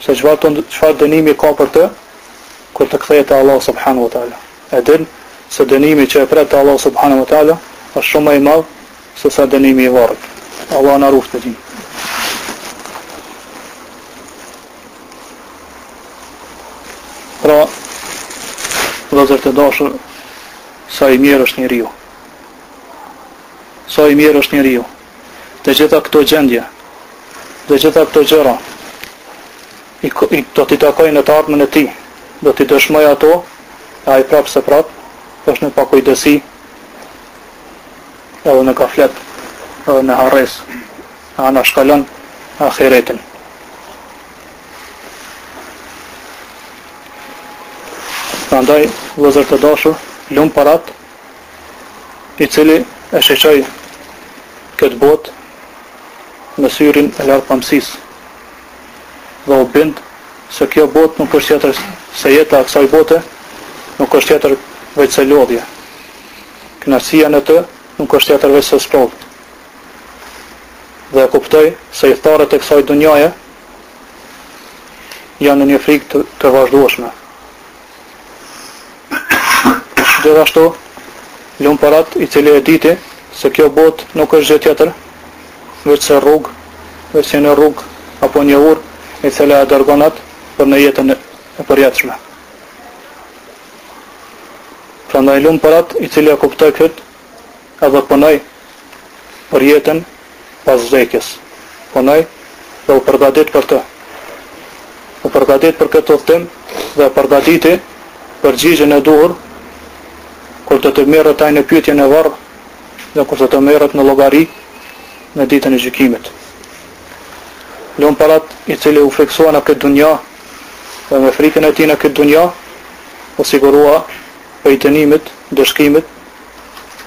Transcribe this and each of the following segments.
se çfarë dënimi ka për të kur të kthehet te Allah subhanahu wa taala. E din se dënimi që e pret te Allah subhanahu wa taala është shumë më i madh se sa dënimi i varrit. Allah na ruft të din. Pra, vëllezër të dashur, sa i mirë është njeriu. Sa i mirë është njeriu. Të gjitha këto gjendje, të gjitha këto gjëra, do t'i takojnë në të ardhmen e tij, do t'i dëshmoj ato, e ai prapë se prapë, është në pakujdesi, edhe në gaflet, edhe në harres, ana shkalon ahiretin. Prandaj, vëllezër të dashur, lum parat, i cili e shoqoi këtë botë në syrin e lartë pamësisë, dhe u bind se kjo botë nuk është tjetër se jeta e kësaj bote, nuk është tjetër veç se lodhje. Kënaqësia në të nuk është tjetër veç se sprovë. Dhe e kuptoj se i tharët e kësaj dunjaje janë në një frikë të vazhdueshme. Gjithashtu, lum parat i cili e diti se kjo botë nuk është gjë tjetër veç se rrugë, veç se në rrugë apo një urë e cila e dërgon atë për në jetën e përjetshme. Prandaj lum parat i cili e kuptoi këtë edhe punoi për jetën pas vdekjes. Punoi dhe u përgatit për të. U përgatit për këtë udhtim dhe përgatiti përgjigjen e duhur kur të merret ai në pyetjen e varr dhe kur të merret në llogari në ditën e gjykimit. Lum parat i cili u friksua në këtë dunja dhe me frikën e tij në këtë dunja u sigurua prej dënimit, dëshkimit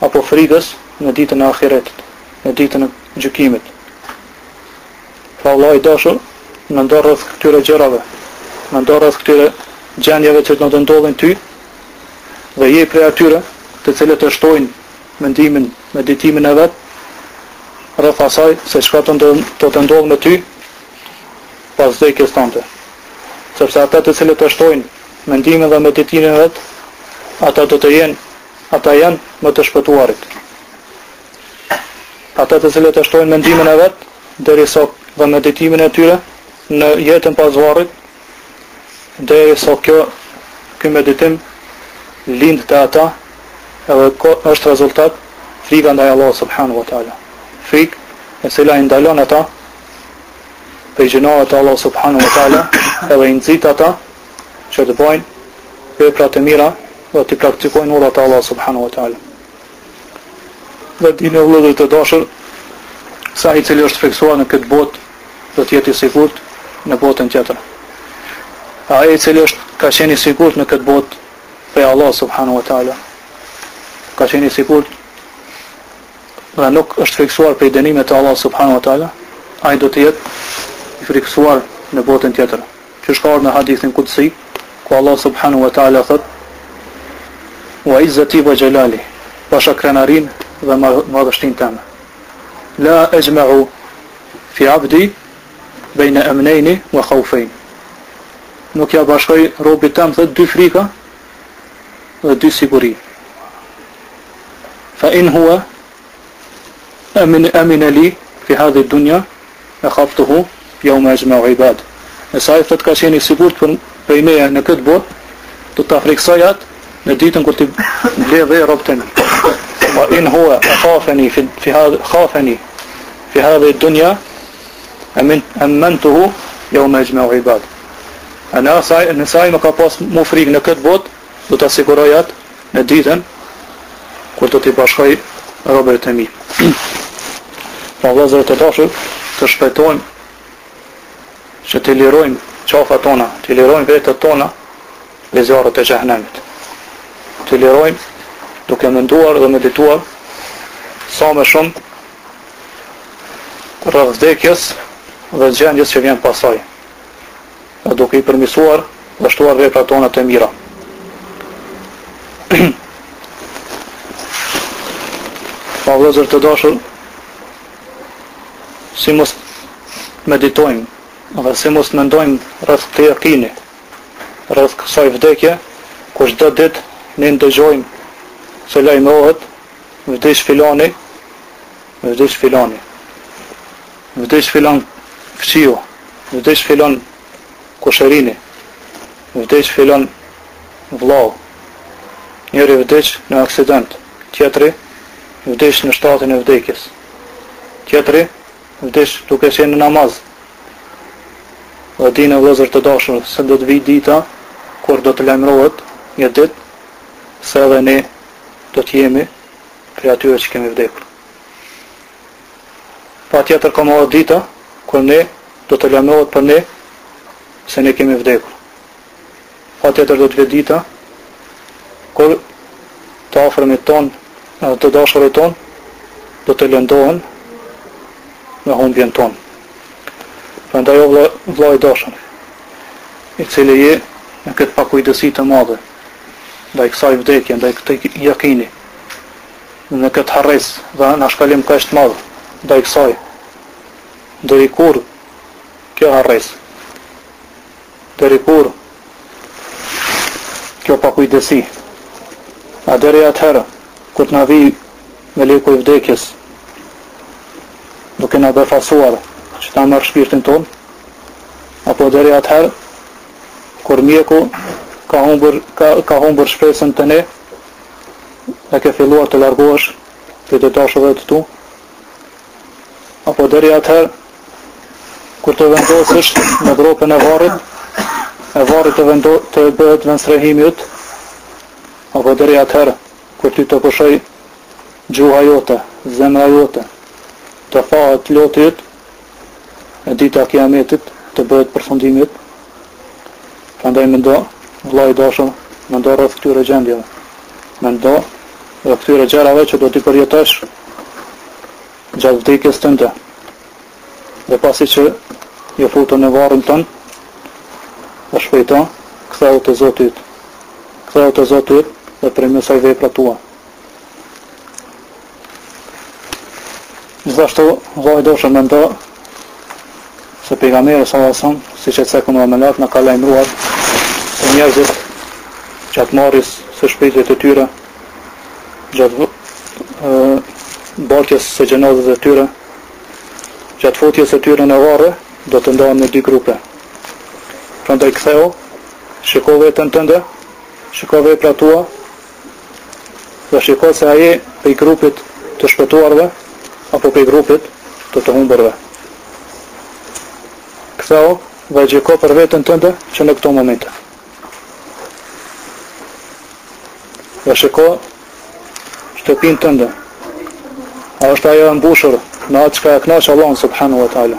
apo frikës në ditën e ahiretit, në ditën e gjykimit. Pra Allah i dashur në ndorrës këtyre gjërave, në ndorrës këtyre gjendjeve që do të ndodhin ty dhe je prej atyre të cilët e shtojnë mendimin, meditimin e vet rreth asaj se çka do të ndodhë me ty pas vdekjes tënde. Sepse ata të cilët e shtojnë mendimin dhe meditimin e vet, ata janë më të shpëtuarit. Ata të cilët e shtojnë mendimin e vet derisa dhe meditimin e tyre në jetën pas varrit, derisa ky meditim lind te ata edhe është rezultat frika ndaj Allah subhanahu wa taala. Frikë e cila i ndalon ata prej gjinave të Allah subhanahu wa taala edhe i nxit ata që të bëjnë vepra të mira dhe të praktikojnë urdhat e Allah subhanahu wa taala. Dhe dini vëllezër të dashur, sa i cili është fiksuar në këtë botë do të jetë i sigurt në botën tjetër. Ai i cili ka qenë i sigurt në këtë botë prej Allah subhanahu wa taala, ka qenë i sigurt dhe nuk është fiksuar prej dënimit të Allah subhanahu wa taala, ai do të jetë i friksuar në botën tjetër. Që shkar në hadithin kudsi, ku Allah subhanahu wa taala thot: "Wa izzati wa jalali", pasha krenarin dhe madhështin tëme. "La ajma'u fi 'abdi bayna amnayni wa khawfayn". Nuk ja bashkoj robit tëm thot dy frika dhe dy siguri. Fa in huwa amina li fi hadhihi ad-dunya akhaftuhu yawma ajma'u ibad. Nësa i thot ka qenë i sigurt për meja në këtë botë, do ta friksoj atë në ditën kur ti mbledh rob tën. Wa in huwa khafani fi hadhihi ad-dunya amantuhu yawma ajma'u ibad. Nësa i më ka pas mu frikë në këtë botë, do ta siguroj atë në ditën kur do t'i bashkoj robërit e mi. Pra vëllezër të dashur, të shpejtojmë që të lirojmë qafat tona, të lirojmë vetët tona dhe zjarët e xhehenemit. Të lirojmë duke menduar dhe medituar sa më shumë rreth vdekjes dhe gjendjes që vjen pasaj, dhe duke i përmirësuar dhe shtuar veprat tona të mira. Pa vëllezër të dashur, si mos meditojmë Dhe si mos mendojmë rreth të jakini, rreth kësaj vdekje, ku çdo ditë ne ndëgjojmë se lajmërohet vdiq filani, vdiq filani, vdiq filan fqiu, vdiq filan Kusherini, vdiq filan vllau, njëri vdiq në aksident, tjetri vdiq në shtatin e vdekjes, tjetri vdiq duke qenë në namaz. Dhe dinë vëllezër të dashur se do të vijë dita kur do të lajmërohet një ditë se edhe ne do të jemi prej atyre që kemi vdekur. Pa tjetër ka marrë dita kur ne do të lajmërohet për ne se ne kemi vdekur. Pa tjetër do të vijë dita kur të afërmit ton, të dashurit ton do të lëndohen me humbjen ton. Prandaj o vllai i dashur, i cili je në këtë pakujdesi të madhe, ndaj kësaj vdekje, ndaj këtij jakini, në këtë harres dhe në shkalim kaq të madh, ndaj kësaj, deri kur kjo harres, deri kur kjo pakujdesi, a deri atëherë kur të na vi meleku i vdekjes, duke na befasuar që ta marrë shpirtin ton, apo deri atëherë kur mjeku ka humbur shpresën të ne dhe ke filluar të largohesh prej të dashurve të tu, apo deri atëherë kur të vendosësh në gropën e varrit të bëhet vendstrehimi yt, apo deri atëherë kur ty të pushoj gjuha jote, zemra jote, të fahet loti yt, e dita e kiametit të bëhet përfundimi yt. Prandaj mendo, vllai i dashur, mendo rreth këtyre gjendjeve. Mendo rreth këtyre gjërave që do t'i përjetosh gjatë vdekjes tënde. Dhe pasi që je futur në varrin tënd, dhe shpejto, ktheu te Zoti yt. Ktheu te Zoti yt dhe përmes asaj vepra tua. Gjithashtu, vllai i dashur mendo se pejgamberi sallallahu alajhi wasallam, siç e cekon Muhamedi, na ka lajmëruar se njerëzit gjatë marrjes së shpirtit të tyre, gjatë bartjes së gjenazës të tyre, gjatë futjes së tyre në varre, do të ndahen në dy grupe. Prandaj ktheu, shiko veten tënde, shiko veprat tua, dhe shiko se a je prej grupit të shpëtuarve apo prej grupit të humbërve. Ktheu dhe gjiko për veten tënde që në këto momente. Dhe shiko shtëpinë tënde. A është ajo e mbushur me atë çka e kënaq Allahu subhanahu wa taala?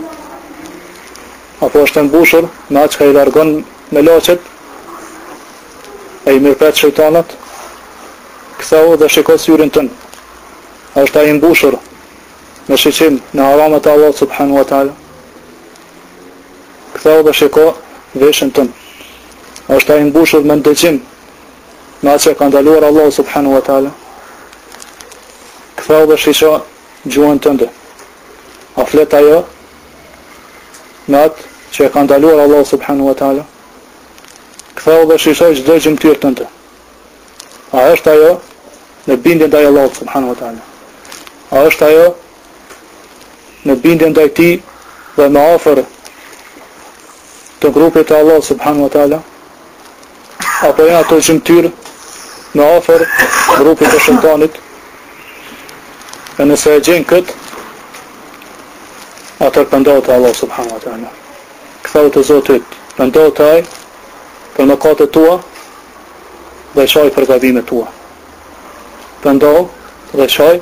Apo është e mbushur me atë çka i largon me laçet e i mirëpret shejtanat? Ktheu dhe shiko syrin tënd. A është ai i mbushur me shiqim në haramat e Allahut subhanahu wa taala? Ktheu dhe shiko veshën tënd. Është ai mbushur me ndëgjim me atë që ka ndaluar Allahu subhanahu wa taala? Ktheu dhe shiko gjuhën tënde. A flet ajo me atë që ka ndaluar Allahu subhanahu wa taala? Ktheu dhe shiko çdo gjymtyr tënde. A është ajo në bindje ndaj Allahut subhanahu wa taala? A është ajo në bindje ndaj tij dhe më afër të grupit të Allah subhanahu wa taala, apo janë ato gjymtyr në afër grupit të shejtanit? E nëse e gjen kët, atër pëndohet te Allah subhanahu wa taala. Ktheu te Zoti, pëndohet te ai për mëkatet tua dhe çaj për gabimet tua. Pëndohu dhe çaj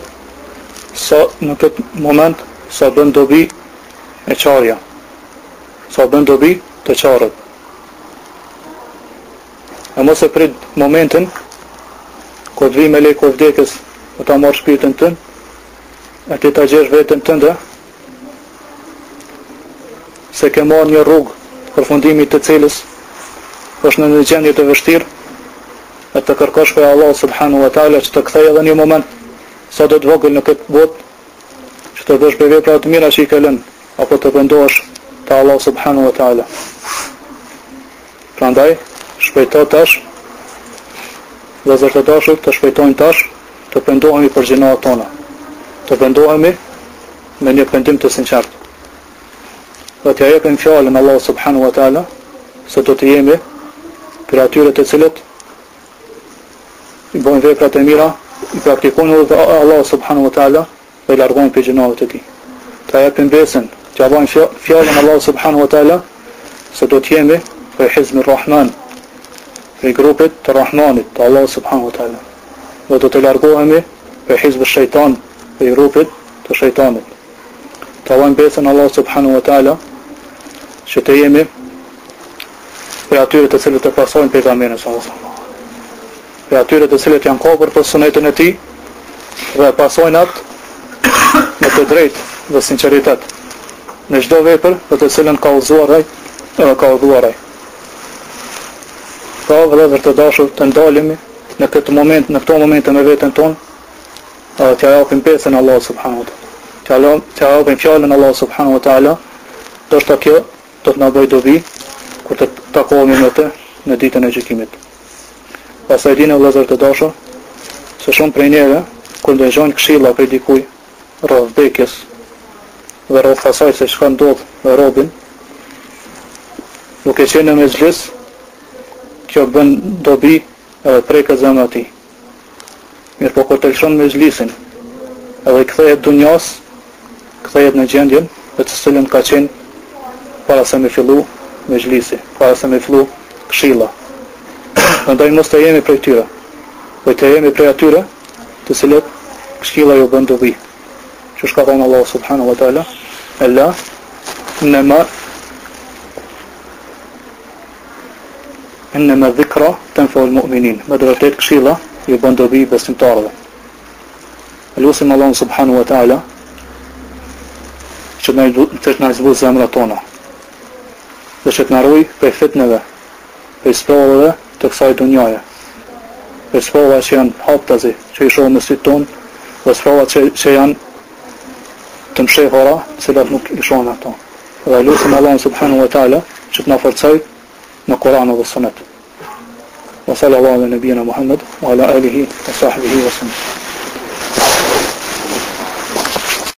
sa në këtë moment sa bën dobi e qarja, sa bën dobi të qarët. E mos e prit momentin kur të vi meleku i vdekjes dhe ta marrë shpirtin tënd, e ti ta gjesh veten tënde se ke marrë një rrugë përfundimit të cilës është në një gjendje të vështirë, e të kërkosh për Allah subhanahu wa taala që të kthej edhe një moment sa do të vogël në këtë botë, që të bësh për vepra të mira që i ke lënë, apo të vendosh të Allah subhanahu wa ta'ala. Prandaj, shpejto tash, dhe zërë të dashur të shpejtojnë tash, të pendohemi për gjinohat tona. Të pendohemi me një pendim të sinqert. Dhe t'ja jepim fjalën Allah subhanahu wa ta'ala, se do të jemi për atyre të cilët i bojnë veprat e mira, i praktikojnë dhe Allah subhanahu wa ta'ala dhe i largojnë për gjinohat e tij. T'ja jepim besën, t'ja bojnë fjalën Allah subhanahu wa ta'ala, se do të jemi për hizmi Rahman, për grupit të Rahmanit, të Allah subhanahu wa ta'ala. Dhe do të largohemi për hizbi shejtan, për grupit të shejtanit. Të bojnë besën Allah subhanahu wa ta'ala, që të jemi për atyre të cilët e pasojnë pejgamberin sallallahu alaihi wasallam. Për atyre të cilët janë kopur për sunetin e tij dhe pasojnë atë me të drejtë dhe sinqeritet në çdo vepër për të cilën ka udhëzuar ai. Pra vëllezër të dashur, të ndalemi në këto momente me veten tonë, t'ja japim besën Allah subhanahu wa ta'ala. T'ja japim fjalën Allah subhanahu wa ta'ala, ndoshta kjo do të na bëjë dobi kur të takohemi me të në ditën e gjykimit. Pastaj dinë vëllezër të dashur, se shumë prej njerëve kur dëgjojnë këshilla prej dikujt rreth vdekjes dhe rreth asaj se çka ndodh me robin, duke qenë në mezhlis, kjo bën dobi edhe preket zemra e tij. Mirë po kur të lëshon mezhlisin edhe kthehet dunjas, kthehet në gjendjen në të cilën ka qenë para se me fillu mezhlisi, para se me fillu këshilla. Prandaj mos të jemi prej tyre, po të jemi prej atyre të cilët këshilla ju bën dobi. Që shka thonë Allah subhanahu wa ta'ala, ella innema dhikra tanfa'ul mu'minin. Me të vërtetë këshilla ju bën dobi besimtarëve. Lutim Allah subhanahu wa ta'ala që të na zbulojë zemrat tona. Dhe që të na ruaj prej fitneve, prej sprovave të kësaj dunjaje. Prej sprovave që janë haptazi, që i shohim në sytë tonë, dhe sprovat që janë të mshehura, cilat nuk i shohim ato. Dhe lutim Allah subhanahu wa ta'ala që të na forcojë në Kur'an dhe Sunet. Wa sallallahu ala nabiyina Muhammad wa ala alihi wa sahbihi wa sallam.